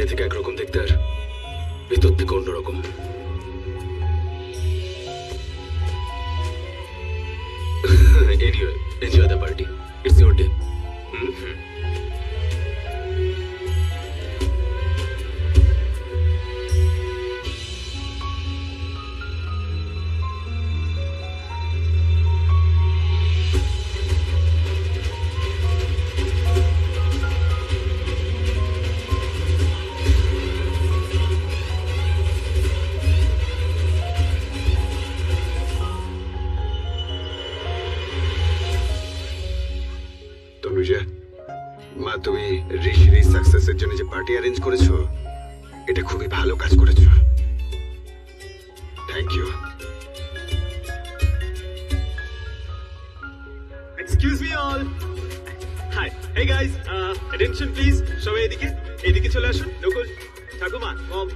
বাইরে থেকে একরকম দেখতে আর ভিতর থেকে অন্যরকম। Anyway, enjoy the party. It's your day. মা, তুমি ঋষির এই সাকসেসের জন্য যে পার্টি অ্যারেঞ্জ করেছো, এটা খুবই ভালো কাজ করেছো। Thank you. Excuse me all. Hi, hey guys, attention please. সবাই এদিকে চলে আসুন। নকুল, ঠাকুমা, মম।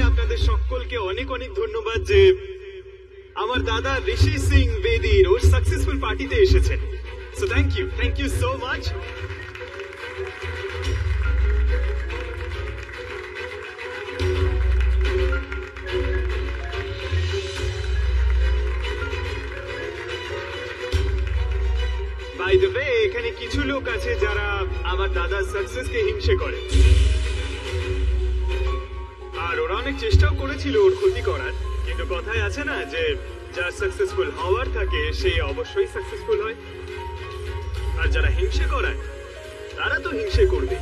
আপনাদের সকলকে অনেক অনেক ধন্যবাদ যে আমার দাদা ঋষি সিং বেদির ওর সাকসেসফুল পার্টিতে এসেছেন। So thank you so much. By the way, এখানে কিছু লোক আছে যারা আমার দাদার সাকসেসকে হিংসে করে, আর ওরা অনেক চেষ্টাও করেছিল ওর ক্ষতি করার। কিন্তু কথায় আছে না যে যার সাকসেসফুল হওয়ার থাকে সে অবশ্যই সাকসেসফুল হয়, আর যারা হিংসে করায় তারা তো হিংসে করবে।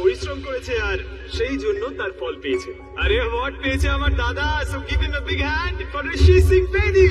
পরিশ্রম করেছে আর সেই জন্য তার ফল পেয়েছে। আরে অ্যাওয়ার্ড পেয়েছে আমার দাদা। So give him a big hand for Rishi Singh Bedi.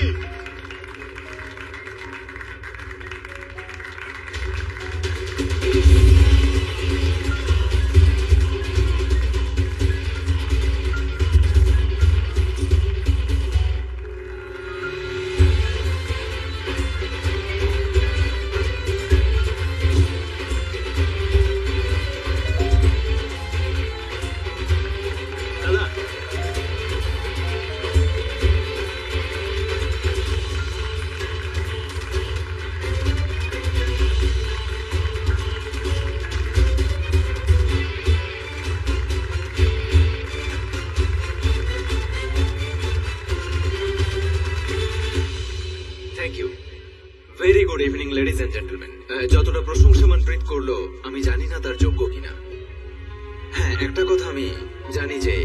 Very good evening ladies and gentleman. যতটা প্রশংসা মনপ্রীত করলো আমি জানি না তার যোগ্য কিনা। হ্যাঁ, একটা কথা আমি জানি যে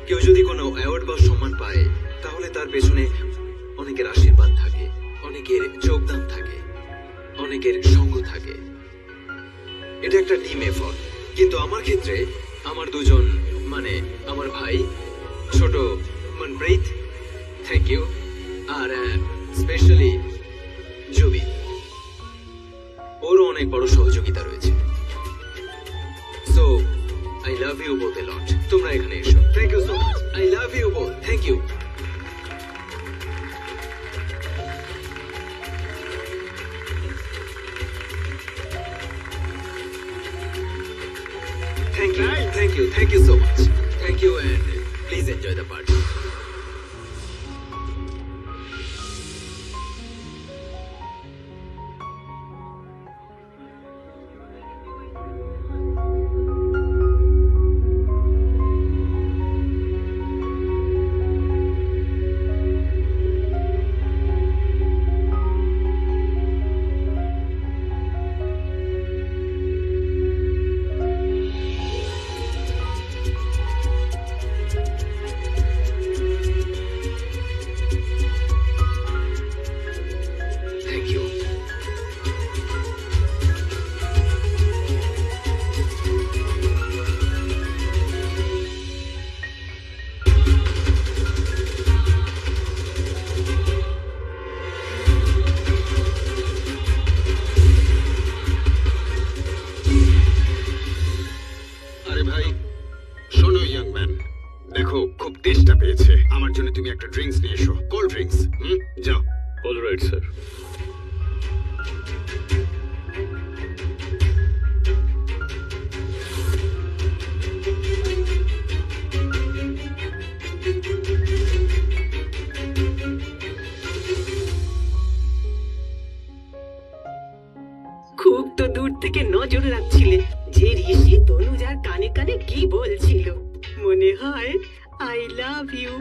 কেউ যদি কোনো অ্যাওয়ার্ড বা সম্মান পায় তাহলে তার পেছনে অনেকের আশীর্বাদ থাকে, অনেকের যোগদান থাকে, অনেক অনেকের সঙ্গ থাকে, এটা একটা টিম এফর্ট। কিন্তু আমার ক্ষেত্রে আমার দুজন মানে আমার ভাই ছোট মনপ্রীত, থ্যাংক ইউ, আর স্পেশালি জুবি, ওরও অনেক বড় সহযোগিতা রয়েছে। So I love you both a lot. তোমরা এখানে এসো। Thank you so much. I love you both. Thank you. Thank you, thank you so much. Thank you and please enjoy the party. Thank you. আরে ভাই শোনো young man, দেখো খুব তেষ্টা পেয়েছে, আমার জন্য তুমি একটা ড্রিঙ্কস নিয়ে এসো, কোল্ড ড্রিঙ্কস। যাও। Alright sir. খুব তো দূর থেকে নজর রাখছিলে যে ঋষি তনুজার কানে কানে কি বলছিল। মনে হয় আই লাভ ইউ।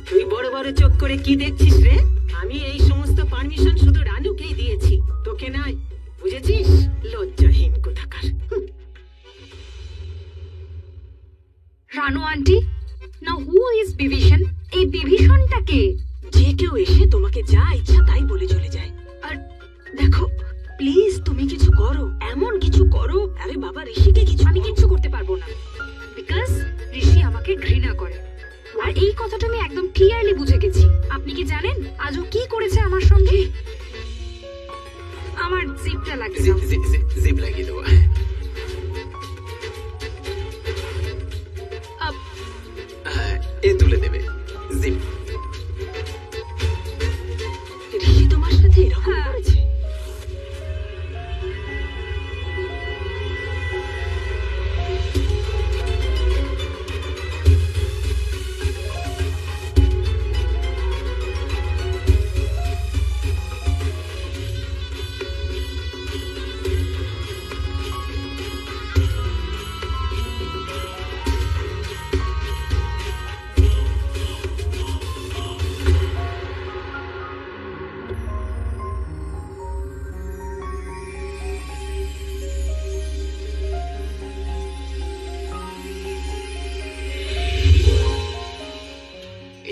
তুই বড় বড় চোখ করে কি দেখছিস রে? আমি এই সমস্ত পারমিশন শুধু রানুকেই দিয়েছি, তোকে নাই, বুঝেছিস? লজ্জাহীন কোথাকার। Ranu aunty, now who is Bibhishan? এই বিভীষণটা কে? যে কেউ এসে তোমাকে যা ইচ্ছা তাই বলে চলে যায়। আর দেখো প্লিজ তুমি কিছু করো, এমন কিছু করো। আরে বাবা ঋষিকে কিছু আমি কিচ্ছু করতে পারবো না, বিকজ ঋষি আমাকে ঘৃণা করে। আর এই কথাটা আমি একদম ক্লিয়ারলি বুঝে গেছি। আপনি কি জানেন আজও কি করেছে আমার সঙ্গে? আমার জিপটা লাগিয়ে দাও। জিপ লাগিয়ে দেবো। এ তুলে দেবে জিপ। ঋষি তোমার সাথে এরকম করেছে?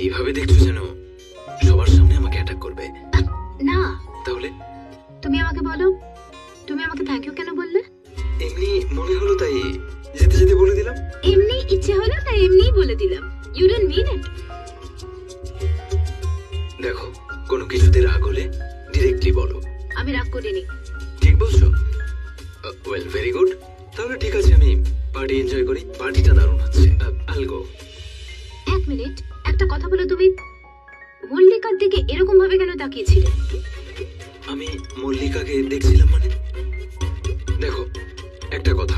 এইভাবে দেখছো যেন সবার সামনে আমাকে অ্যাটাক করবে। না, তাহলে তুমি আমাকে বলো, তুমি আমাকে থ্যাংক ইউ কেন বললে? এমনি মনে হলো তাই যেতে যেতে বলে দিলাম। এমনি ইচ্ছে হলো তাই এমনিই বলে দিলাম। ইউ ডোন্ট মিন ইট। দেখো কোনো কিছুতে রাগ হলে ডিরেক্টলি বলো। আমি রাগ করিনি। ঠিক বলছো? Well very good. তাহলে ঠিক আছে, আমি পার্টি এনজয় করি। পার্টিটা দারুণ হচ্ছে। আল গো। এক মিনিট, একটা কথা বলো, তুমি মল্লিকার দিকে এরকম ভাবে কেন তাকিয়েছিলে? আমি মল্লিকাকে দেখছিলাম মানে? দেখো একটা কথা,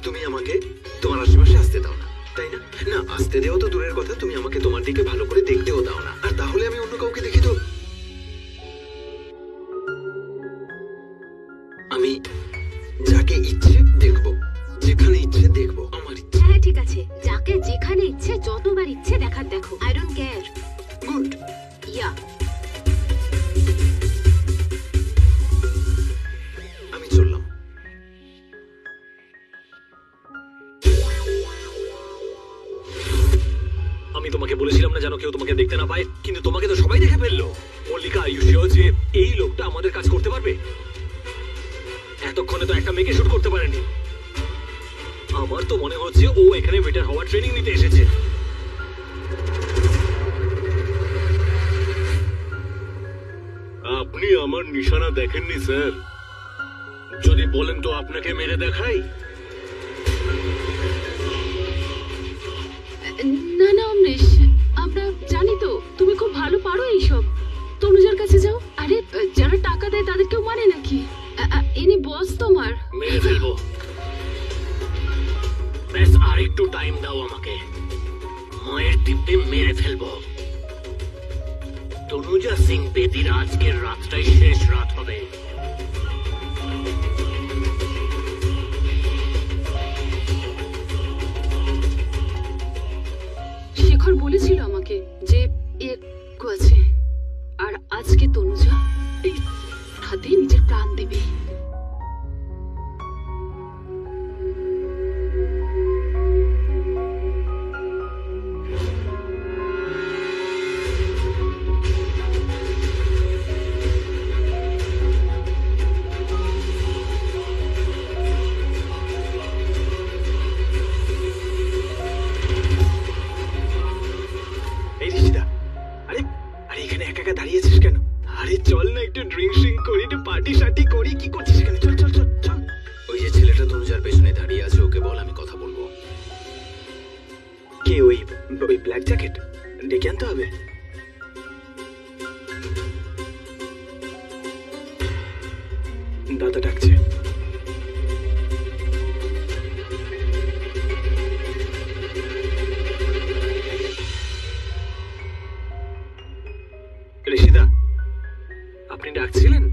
তুমি আমাকে তোমার আশেপাশে আসতে দাও না, তাই না? না, আসতে দেও তো দূরের কথা, তুমি আমাকে তোমার দিকে ভালো করে দেখতেও দাও না। আর তাহলে আমি অন্য কাউকে দেখি তো? আমি যাকে ইচ্ছে দেখবো, যেখানে ইচ্ছে দেখবো, আমার ইচ্ছে। হ্যাঁ ঠিক আছে, যাকে যেখানে ইচ্ছে যতবার ইচ্ছে দেখার দেখো। I don't care. গুড। ইয়া। আমি চললাম। আমি তোমাকে বলেছিলাম না যেন কেউ তোমাকে দেখতে না পায়, কিন্তু তোমাকে তো সবাই দেখে ফেললো। মল্লিকা, আর ইউ শিওর যে এই লোকটা আমাদের কাজ করতে পারবে? এতক্ষণে তো একটা মেয়েকে শুট করতে পারেনি। আমার তো মনে হচ্ছে ও এখানে ওয়েটার হওয়ার ট্রেনিং নিতে এসেছে। আপনি আমার নিশানা দেখেননি স্যার? যদি বলেন তো আপনাকে মেরে দেখাই। না না অমরেশ, আমরা জানি তো তুমি খুব ভালো পারো এইসব। তনুজার কাছে যাও। আরে যারা টাকা দেয় তাদের কেউ মানে নাকি? ইনি বস তোমার। মেরে ফেলবো। ব্যাস আর একটু টাইম দাও আমাকে, মায়ের দিব্যে মেরে ফেলবো। তনুজা সিং বেদির আজকের রাতটাই শেষ রাত হবে। শেখর বলেছিল আমাকে যে আছে, আর আজকে তনুজা এই হাতে নিজের প্রাণ দেবে। এই ঋষিদা, আরে আরে এখানে একা একা দাঁড়িয়েছিস কেন? আরে চল না একটু ড্রিঙ্ক করি, একটু পার্টি শার্টি করি। কি করছিস এখানে? চল চল চল চল। ওই যে ছেলেটা তনুজার পেছনে দাঁড়িয়ে আছে, ওকে বল আমি কথা বলবো। কে ওই ওই ব্ল্যাক জ্যাকেট? ডেকে আনতে হবে। দাদা ডাকছে। ঋষিদা, আপনি ডাকছিলেন?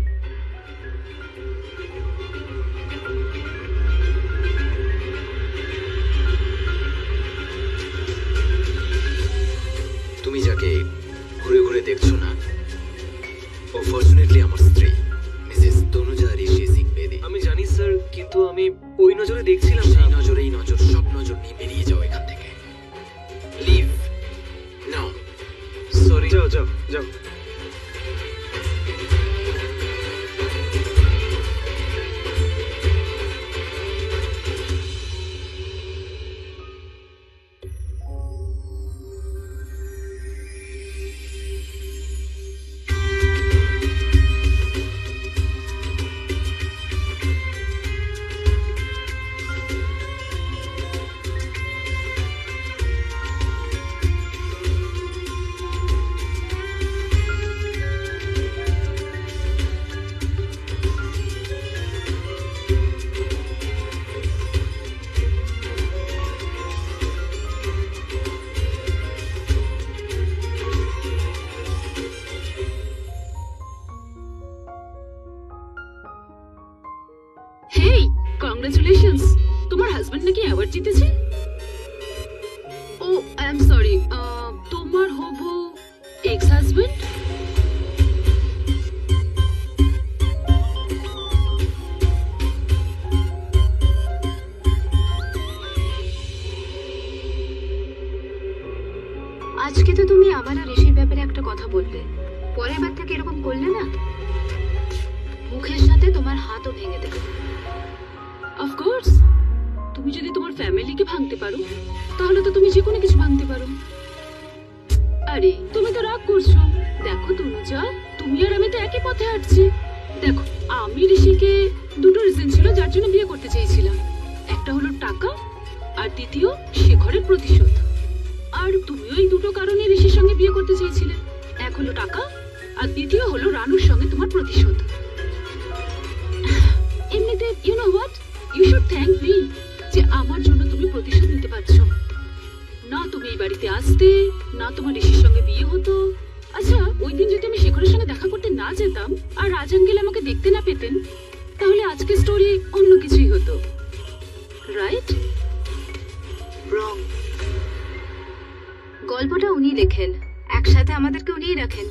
তুমি যাকে ঘুরে ঘুরে দেখছো না, ও ফরচুনেটলি আমার স্ত্রী, মিসেস তনুজা ঋষি সিং বেদি। আমি জানি স্যার, কিন্তু আমি ওই নজরে দেখছিলাম না। সেই নজরেই নজর, সব নজর নিয়ে বেরিয়ে যাও এখান থেকে। লিভ নাও। সরি। যাও যাও যাও। হেই, কংগ্রাচুলেশনস, তোমার হাজবেন্ড নাকি অ্যাওয়ার্ড জিতেছে। ও আই এম সরি, তোমার হবু এক্স হাজবেন্ড? আজকে তো তুমি আবার আর ঋষির ব্যাপারে একটা কথা বললে, পরের বার থেকে এরকম করলে না, মুখের সাথে তোমার হাতও ভেঙে দেবে। অফকোর্স, তুমি যদি তোমার ফ্যামিলিকে ভাঙতে পারো, তাহলে তো তুমি যে কোনো কিছু ভাঙতে পারো। আরে তুমি তো রাগ করছো। দেখো তনুজা, তুমি আর আমি তো একই পথে হাঁটছি। দেখো, আমি ঋষিকে দুটো রিজন ছিল যার জন্য বিয়ে করতে চেয়েছিলাম। একটা হলো টাকা, আর দ্বিতীয় শেখরের প্রতিশোধ। আর তুমিও এই দুটো কারণে ঋষির সঙ্গে বিয়ে করতে চেয়েছিলে। এক হলো টাকা, আর দ্বিতীয় হলো রানুর সঙ্গে তোমার প্রতিশোধ। এমনিতে you know what, you should thank me যে আমার জন্য তুমি প্রতিশোধ নিতে পারছো। না তুমি এই বাড়িতে আসতে, না তোমার ঋষির সঙ্গে বিয়ে হতো। আচ্ছা, ওই দিন যদি আমি শেখরের সঙ্গে দেখা করতে না যেতাম আর রাজ আঙ্কেল আমাকে দেখতে না পেতেন, তাহলে আজকে স্টোরি অন্য কিছুই হতো, রাইট? রং। গল্পটা উনি লেখেন, একসাথে আমাদেরকে উনিই রাখেন।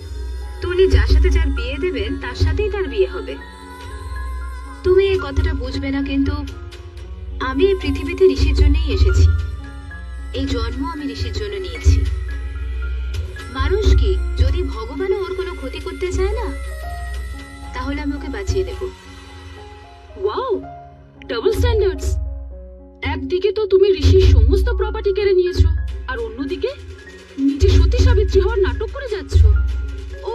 তো উনি যার সাথে যার বিয়ে দেবেন তার সাথেই তার বিয়ে হবে। তুমি এই কথাটা বুঝবে না, কিন্তু আমি এই পৃথিবীতে ঋষির জন্যই এসেছি। এই জন্ম আমি ঋষির জন্য নিয়েছি। মানুষ কি, যদি ভগবানও ওর কোনো ক্ষতি করতে চায় না, তাহলে আমি ওকে বাঁচিয়ে দেব। Wow, double standards. একদিকে তো তুমি ঋষির সমস্ত প্রপার্টি কেড়ে নিয়েছো, আর অন্যদিকে নিজে সতী সাবিত্রী হওয়ার নাটক করে যাচ্ছ। ও,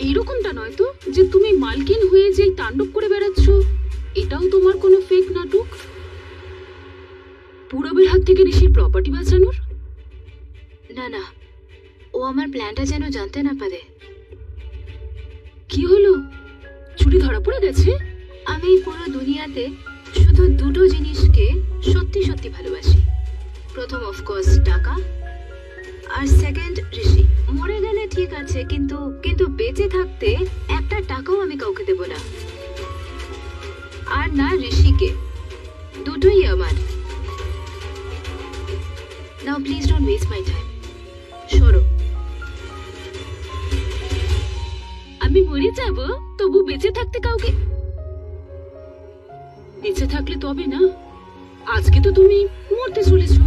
এরকমটা নয় তো যে তুমি মালকিন হয়ে যেই তাণ্ডব করে বেড়াচ্ছ, এটাও তোমার কোনো ফেক নাটক? পূরবের হাত থেকে ঋষির প্রপার্টি বাঁচানোর? না না, ও আমার প্ল্যানটা যেন জানতে না পারে। কি হলো, চুরি ধরা পড়ে গেছে? আমি পুরো দুনিয়াতে শুধু দুটো জিনিসকে সত্যি সত্যি ভালোবাসি। প্রথম অফকোর্স টাকা, আর সেকেন্ড ঋষি। মরে গেলে ঠিক আছে, কিন্তু কিন্তু বেঁচে থাকতে একটা টাকাও আমি কাউকে দেব না, আর না ঋষিকে। দুটোই আমার। Now please don't waste my time, সরো। আমি মরে যাব তবু বেঁচে থাকতে কাউকে? বেঁচে থাকলে তবে না, আজকে তো তুমি মরতে চলেছো।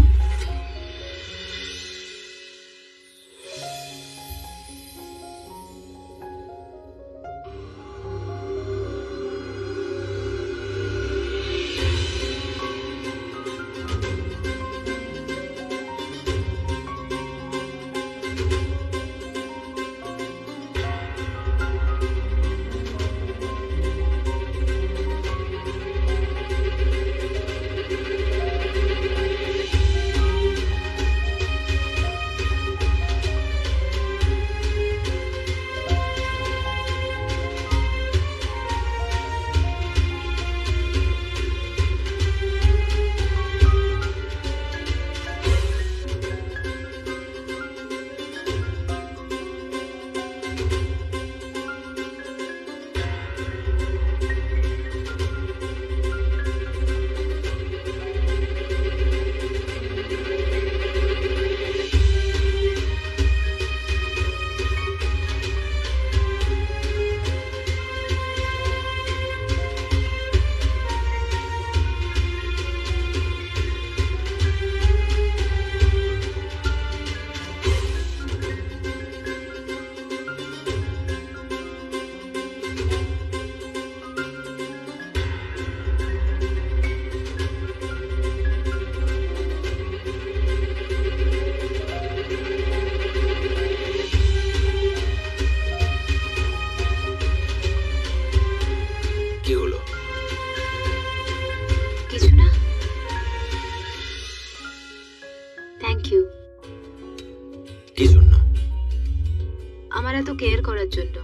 কেয়ার করার জন্য।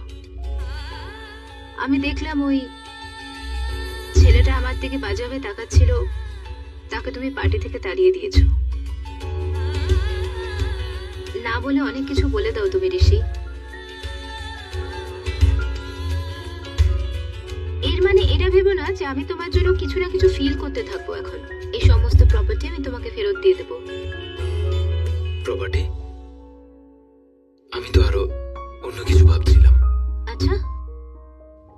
আমি দেখলাম ওই ছেলেটা আমার দিকে বাজেভাবে তাকাচ্ছিল, তাকে তুমি পার্টি থেকে তাড়িয়ে দিয়েছো। না বলে অনেক কিছু বলে দাও তুমি ঋষি। এর মানে এটা ভেবো না যে আমি তোমার জন্য কিছু না কিছু ফিল করতে থাকবো। এখন এই সমস্ত প্রপার্টি আমি তোমাকে ফেরত দিয়ে দেবো। প্রপার্টি? আমি তো আরো অন্য কিছু ভাবছিলাম। আচ্ছা,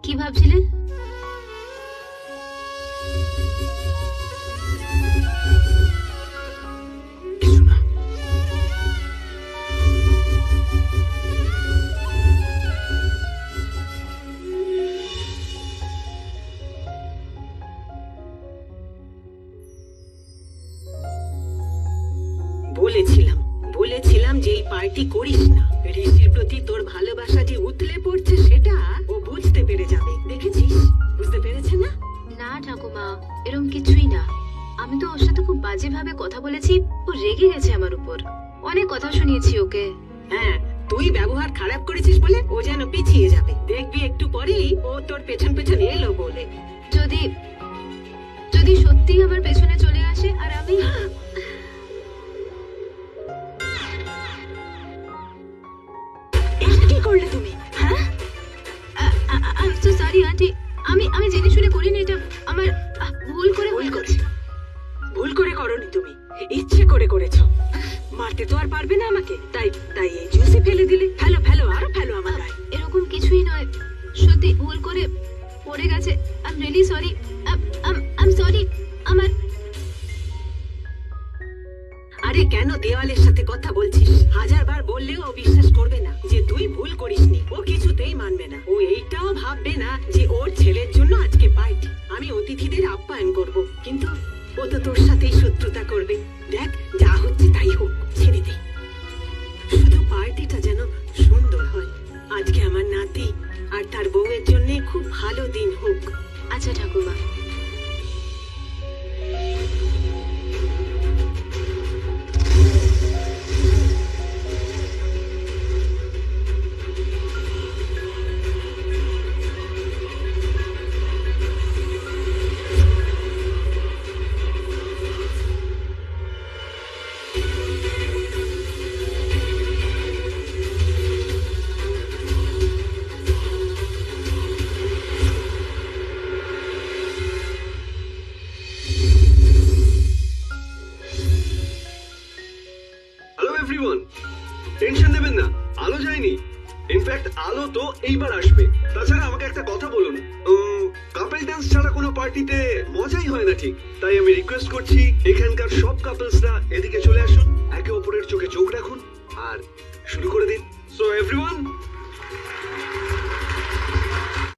কি ভাবছিলে? কিছু না। বলেছিলাম যে এই পার্টি করিস না। ঋষির প্রতি তোর ভালোবাসা যে উতলে পড়ছে সেটা ও বুঝতে পেরে যাবে। দেখেছিস? বুঝতে পেরেছে না? না ঠাকুমা, এরকম কিছুই না। আমি তো ওর সাথে খুব বাজেভাবে কথা বলেছি, ও রেগে গেছে আমার উপর। অনেক কথা শুনিয়েছি ওকে। হ্যাঁ, তুই ব্যবহার খারাপ করেছিস বলে ও যেন পিছিয়ে যাবে। দেখবি একটু পরেই ও তোর পেছন পেছন এলো বলে। যদি যদি সত্যি আমার পেছনে চলে আসে আর আমি কি করলে তুমি? হ্যাঁ, I am so sorry aunty. আমি জেনে শুনে করিনি এটা। আমার ভুল করে করনি তুমি, ইচ্ছে করে করেছো। মারতে তো আর পারবে না আমাকে, তাই এই জুসি ফেলে দিলে। ফেলো আরো ফেলো আমার গায়ে। এরকম কিছুই নয়, সত্যি ভুল করে পড়ে গেছে। I am really sorry. I am sorry. আমার আর আরে কেন দেওয়ালের সাথে কথা বলছিস? হাজারবার বললেও ও বিশ্বাস করবে না যে তুই ভুল করিসনি। ও কিছুতেই মানবে না। ও এইটাও ভাববে না যে ওর ছেলের জন্য আজকে পার্টি। আমি অতিথিদের আপ্যায়ন করব, কিন্তু ও তো তোর সাথেই শত্রুতা করবে। দেখ, যা হচ্ছে তাই হোক, ছেড়ে দে। শুধু পার্টিটা যেন সুন্দর হয়। আজকে আমার নাতি আর তার বউয়ের জন্য খুব ভালো দিন হোক। আচ্ছা ঠাকুমা। হ্যালো এভরিওয়ান, টেনশন নেবেন না, আলো যায়নি। ইনফ্যাক্ট আলো তো এইবার আসবে। তাছাড়া আমাকে একটা কথা বলুন, কাপল ডান্স ছাড়া কোনো পার্টিতে মজাই হয় না ঠিক। তাই আমি রিকোয়েস্ট করছি, এখানকার সব কাপলসরা এদিকে চলে আসুন, একে অপরের চোখে চোখ রাখুন আর শুরু